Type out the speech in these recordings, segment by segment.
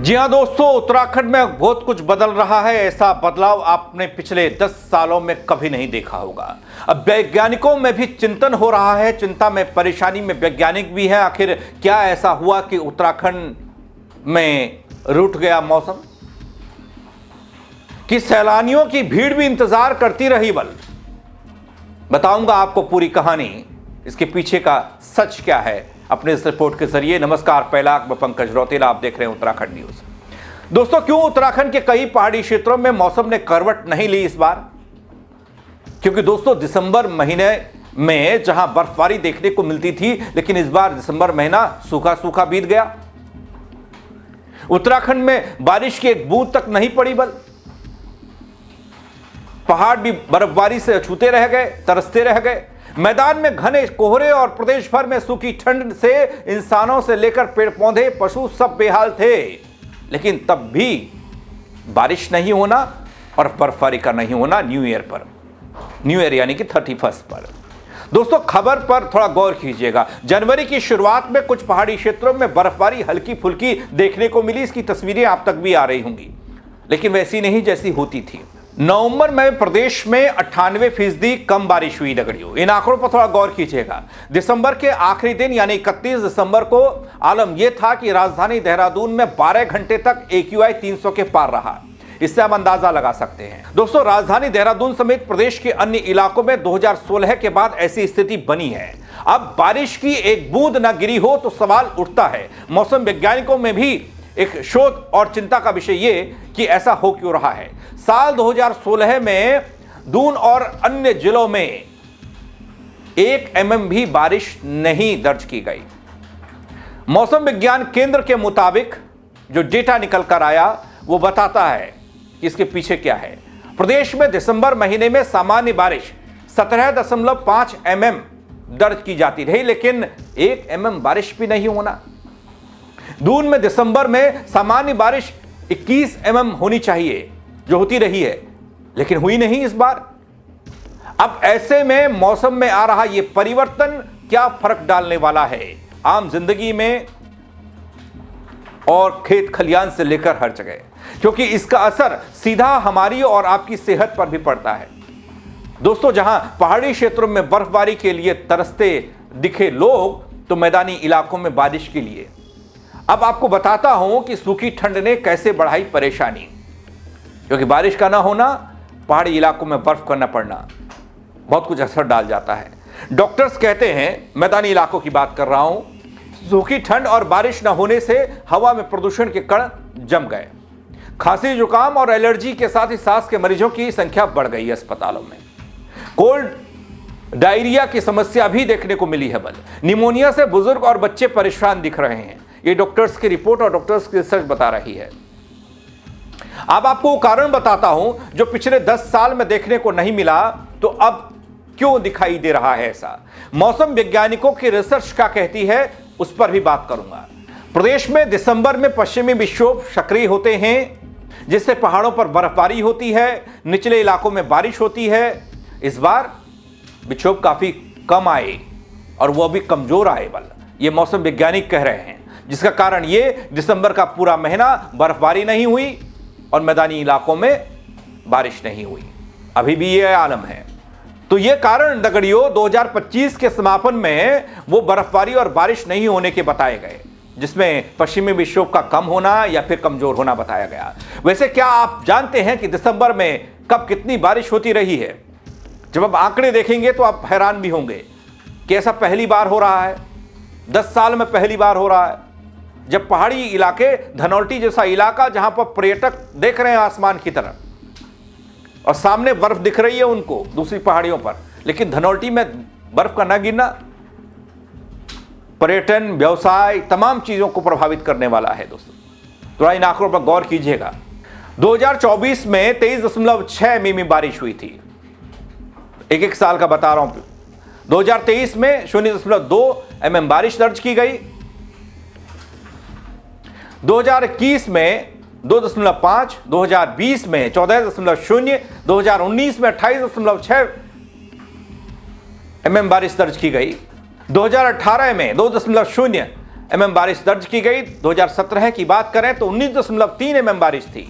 जी हाँ दोस्तों, उत्तराखंड में बहुत कुछ बदल रहा है। ऐसा बदलाव आपने पिछले 10 सालों में कभी नहीं देखा होगा। अब वैज्ञानिकों में भी चिंतन हो रहा है, चिंता में, परेशानी में वैज्ञानिक भी हैं। आखिर क्या ऐसा हुआ कि उत्तराखंड में रुठ गया मौसम, कि सैलानियों की भीड़ भी इंतजार करती रही। बताऊंगा आपको पूरी कहानी, इसके पीछे का सच क्या है अपने इस रिपोर्ट के जरिए। नमस्कार, पहला मैं पंकज रौतेला, आप देख रहे हैं उत्तराखंड न्यूज। दोस्तों, क्यों उत्तराखंड के कई पहाड़ी क्षेत्रों में मौसम ने करवट नहीं ली इस बार? क्योंकि दोस्तों, दिसंबर महीने में जहां बर्फबारी देखने को मिलती थी, लेकिन इस बार दिसंबर महीना सूखा सूखा बीत गया। उत्तराखंड में बारिश की एक बूंद तक नहीं पड़ी, पहाड़ भी बर्फबारी से अछूते रह गए, तरसते रह गए। मैदान में घने कोहरे और प्रदेश भर में सूखी ठंड से इंसानों से लेकर पेड़ पौधे, पशु सब बेहाल थे। लेकिन तब भी बारिश नहीं होना और बर्फबारी का नहीं होना न्यू ईयर यानी कि 31 पर। दोस्तों, खबर पर थोड़ा गौर कीजिएगा। जनवरी की शुरुआत में कुछ पहाड़ी क्षेत्रों में बर्फबारी हल्की फुल्की देखने को मिली। इसकी तस्वीरें आप तक भी आ रही होंगी, लेकिन वैसी नहीं जैसी होती थी। नवंबर में प्रदेश में 98% कम बारिश हुई नगरियों। इन आंकड़ों पर थोड़ा गौर कीजिएगा। दिसंबर के आखिरी दिन यानी 31 दिसंबर को आलम यह था कि राजधानी देहरादून में 12 घंटे तक AQI 300 के पार रहा। इससे हम अंदाजा लगा सकते हैं। दोस्तों, राजधानी देहरादून समेत प्रदेश के अन्य इलाकों में 2016 के बाद ऐसी स्थिति बनी है। अब बारिश की एक बूंद न गिरी हो तो सवाल उठता है। मौसम वैज्ञानिकों में भी एक शोध और चिंता का विषय यह कि ऐसा हो क्यों रहा है। साल 2016 में दून और अन्य जिलों में 1 mm भी बारिश नहीं दर्ज की गई। मौसम विज्ञान केंद्र के मुताबिक जो डेटा निकल कर आया वो बताता है कि इसके पीछे क्या है। प्रदेश में दिसंबर महीने में सामान्य बारिश 17.5 mm दर्ज की जाती रही, लेकिन 1 mm बारिश भी नहीं होना। दून में दिसंबर में सामान्य बारिश 21 mm होनी चाहिए, जो होती रही है, लेकिन हुई नहीं इस बार। अब ऐसे में मौसम में आ रहा यह परिवर्तन क्या फर्क डालने वाला है आम जिंदगी में और खेत खलियान से लेकर हर जगह, क्योंकि इसका असर सीधा हमारी और आपकी सेहत पर भी पड़ता है। दोस्तों, जहां पहाड़ी क्षेत्रों में बर्फबारी के लिए तरसते दिखे लोग, तो मैदानी इलाकों में बारिश के लिए। अब आपको बताता हूं कि सूखी ठंड ने कैसे बढ़ाई परेशानी, क्योंकि बारिश का ना होना, पहाड़ी इलाकों में बर्फ का न पड़ना बहुत कुछ असर डाल जाता है। डॉक्टर्स कहते हैं, मैदानी इलाकों की बात कर रहा हूं, सूखी ठंड और बारिश न होने से हवा में प्रदूषण के कण जम गए। खांसी, जुकाम और एलर्जी के साथ ही सांस के मरीजों की संख्या बढ़ गई है अस्पतालों में। कोल्ड डायरिया की समस्या भी देखने को मिली है। निमोनिया से बुजुर्ग और बच्चे परेशान दिख रहे हैं। ये डॉक्टर्स की रिपोर्ट और डॉक्टर्स की रिसर्च बता रही है। अब आपको वो कारण बताता हूं जो पिछले 10 साल में देखने को नहीं मिला, तो अब क्यों दिखाई दे रहा है ऐसा। मौसम वैज्ञानिकों की रिसर्च क्या कहती है उस पर भी बात करूंगा। प्रदेश में दिसंबर में पश्चिमी विक्षोभ सक्रिय होते हैं, जिससे पहाड़ों पर बर्फबारी होती है, निचले इलाकों में बारिश होती है। इस बार विक्षोभ काफी कम आए और वह भी कमजोर आए, ये मौसम वैज्ञानिक कह रहे हैं, जिसका कारण ये दिसंबर का पूरा महीना बर्फबारी नहीं हुई और मैदानी इलाकों में बारिश नहीं हुई। अभी भी ये आलम है। तो ये कारण नगड़ियों 2025 के समापन में वो बर्फबारी और बारिश नहीं होने के बताए गए, जिसमें पश्चिमी विक्षोभ का कम होना या फिर कमजोर होना बताया गया। वैसे क्या आप जानते हैं कि दिसंबर में कब कितनी बारिश होती रही है? जब आप आंकड़े देखेंगे तो आप हैरान भी होंगे कि ऐसा पहली बार हो रहा है। 10 साल में पहली बार हो रहा है, जब पहाड़ी इलाके, धनौल्टी जैसा इलाका, जहां पर पर्यटक देख रहे हैं आसमान की तरफ और सामने बर्फ दिख रही है उनको दूसरी पहाड़ियों पर, लेकिन धनौल्टी में बर्फ का न गिरना पर्यटन, व्यवसाय, तमाम चीजों को प्रभावित करने वाला है। दोस्तों, थोड़ा इन आंकड़ों पर गौर कीजिएगा। 2024 में 23.6 मिमी बारिश हुई थी। एक साल का बता रहा हूं। 2023 में 0.2 mm बारिश दर्ज की गई। 2021 में 2.5, 2020 में 14.0, 2019 में 28.6 mm बारिश दर्ज की गई। 2018 में 2.0, mm बारिश दर्ज की गई। 2017 की बात करें तो 19.3 mm बारिश थी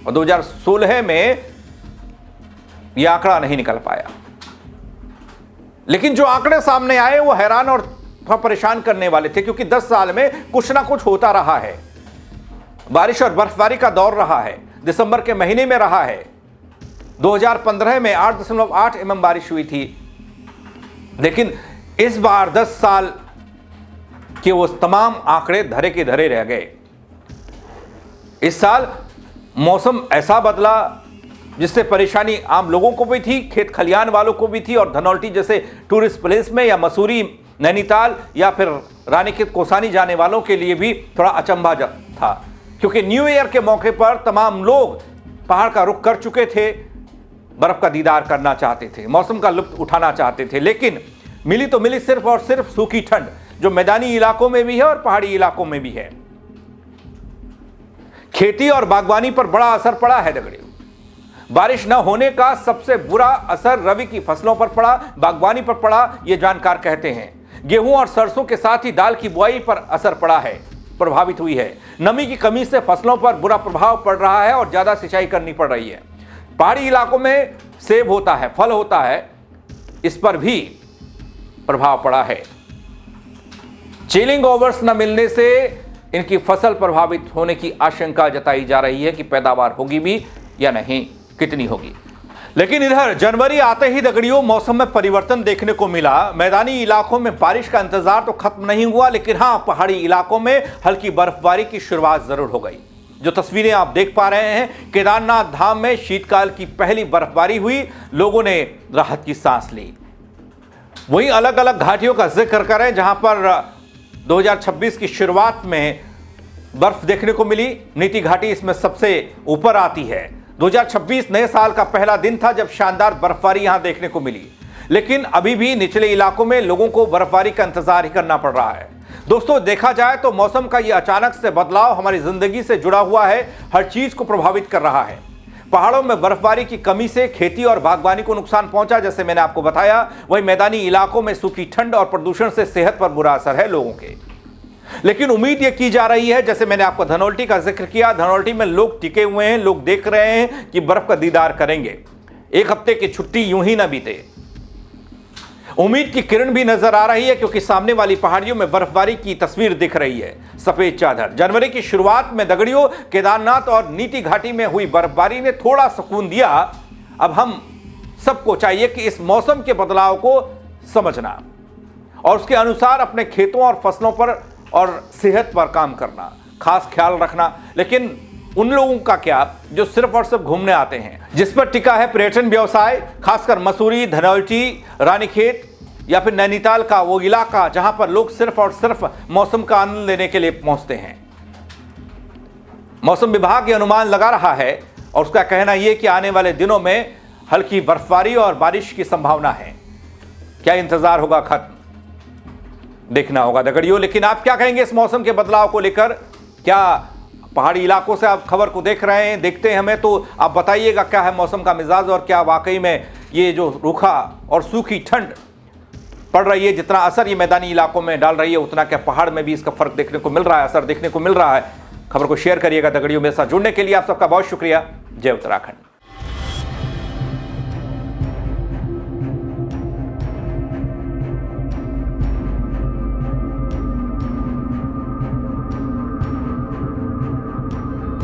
और 2016 में यह आंकड़ा नहीं निकल पाया। लेकिन जो आंकड़े सामने आए वो हैरान और परेशान करने वाले थे, क्योंकि 10 साल में कुछ ना कुछ होता रहा है। बारिश और बर्फबारी का दौर रहा है, दिसंबर के महीने में रहा है। 2015 में 8.8 mm बारिश हुई थी, लेकिन इस बार 10 साल के वो तमाम आंकड़े धरे के धरे रह गए। इस साल मौसम ऐसा बदला जिससे परेशानी आम लोगों को भी थी, खेत खलियान वालों को भी थी, और धनौल्टी जैसे टूरिस्ट प्लेस में या मसूरी, नैनीताल या फिर रानीखेत कोसानी जाने वालों के लिए भी थोड़ा अचंभा था, क्योंकि न्यू ईयर के मौके पर तमाम लोग पहाड़ का रुख कर चुके थे, बर्फ का दीदार करना चाहते थे, मौसम का लुत्फ उठाना चाहते थे। लेकिन मिली तो मिली सिर्फ और सिर्फ सूखी ठंड, जो मैदानी इलाकों में भी है और पहाड़ी इलाकों में भी है। खेती और बागवानी पर बड़ा असर पड़ा है दगड़ियों। बारिश न होने का सबसे बुरा असर रबी की फसलों पर पड़ा, बागवानी पर पड़ा, ये जानकार कहते हैं। गेहूं और सरसों के साथ ही दाल की बुआई पर असर पड़ा है, प्रभावित हुई है। नमी की कमी से फसलों पर बुरा प्रभाव पड़ रहा है और ज्यादा सिंचाई करनी पड़ रही है। पहाड़ी इलाकों में सेब होता है, फल होता है, इस पर भी प्रभाव पड़ा है। चिलिंग ओवर्स न मिलने से इनकी फसल प्रभावित होने की आशंका जताई जा रही है कि पैदावार होगी भी या नहीं, कितनी होगी। लेकिन इधर जनवरी आते ही दगड़ियों मौसम में परिवर्तन देखने को मिला। मैदानी इलाकों में बारिश का इंतजार तो खत्म नहीं हुआ, लेकिन हां, पहाड़ी इलाकों में हल्की बर्फबारी की शुरुआत जरूर हो गई। जो तस्वीरें आप देख पा रहे हैं, केदारनाथ धाम में शीतकाल की पहली बर्फबारी हुई, लोगों ने राहत की सांस ली। वहीं अलग अलग घाटियों का जिक्र करें जहां पर 2026 की शुरुआत में बर्फ देखने को मिली। नीति घाटी इसमें सबसे ऊपर आती है। 2026 नए साल का पहला दिन था जब शानदार बर्फबारी यहां देखने को मिली, लेकिन अभी भी निचले इलाकों में लोगों को बर्फबारी का इंतजार ही करना पड़ रहा है। दोस्तों, देखा जाए तो मौसम का यह अचानक से बदलाव हमारी जिंदगी से जुड़ा हुआ है, हर चीज को प्रभावित कर रहा है। पहाड़ों में बर्फबारी की कमी से खेती और बागवानी को नुकसान पहुंचा, जैसे मैंने आपको बताया। वहीं मैदानी इलाकों में सूखी ठंड और प्रदूषण से सेहत पर बुरा असर है लोगों के। लेकिन उम्मीद यह की जा रही है, जैसे मैंने आपको धनौल्टी का जिक्र किया, धनौल्टी में लोग टिके हुए हैं, लोग देख रहे हैं कि बर्फ का दीदार करेंगे। एक हफ्ते की छुट्टी यूं ही ना बीते। उम्मीद की किरण भी नजर आ रही है, क्योंकि सामने वाली पहाड़ियों में बर्फबारी की तस्वीर दिख रही है, सफेद चादर। जनवरी की शुरुआत में दगड़ियों केदारनाथ और नीति घाटी में हुई बर्फबारी ने थोड़ा सुकून दिया। अब हम सबको चाहिए कि इस मौसम के बदलाव को समझना और उसके अनुसार अपने खेतों और फसलों पर और सेहत पर काम करना, खास ख्याल रखना। लेकिन उन लोगों का क्या जो सिर्फ और सिर्फ घूमने आते हैं, जिस पर टिका है पर्यटन व्यवसाय, खासकर मसूरी, धनौल्टी, रानीखेत या फिर नैनीताल का वो इलाका जहां पर लोग सिर्फ और सिर्फ मौसम का आनंद लेने के लिए पहुंचते हैं। मौसम विभाग ये अनुमान लगा रहा है और उसका कहना यह कि आने वाले दिनों में हल्की बर्फबारी और बारिश की संभावना है। क्या इंतजार होगा खत्म, देखना होगा दगड़ियों। लेकिन आप क्या कहेंगे इस मौसम के बदलाव को लेकर? क्या पहाड़ी इलाकों से आप खबर को देख रहे हैं, देखते हैं हमें, तो आप बताइएगा क्या है मौसम का मिजाज और क्या वाकई में ये जो रूखा और सूखी ठंड पड़ रही है, जितना असर ये मैदानी इलाकों में डाल रही है, उतना क्या पहाड़ में भी इसका फर्क देखने को मिल रहा है, असर देखने को मिल रहा है? खबर को शेयर करिएगा दगड़ियों। मेरे साथ जुड़ने के लिए आप सबका बहुत शुक्रिया। जय उत्तराखंड।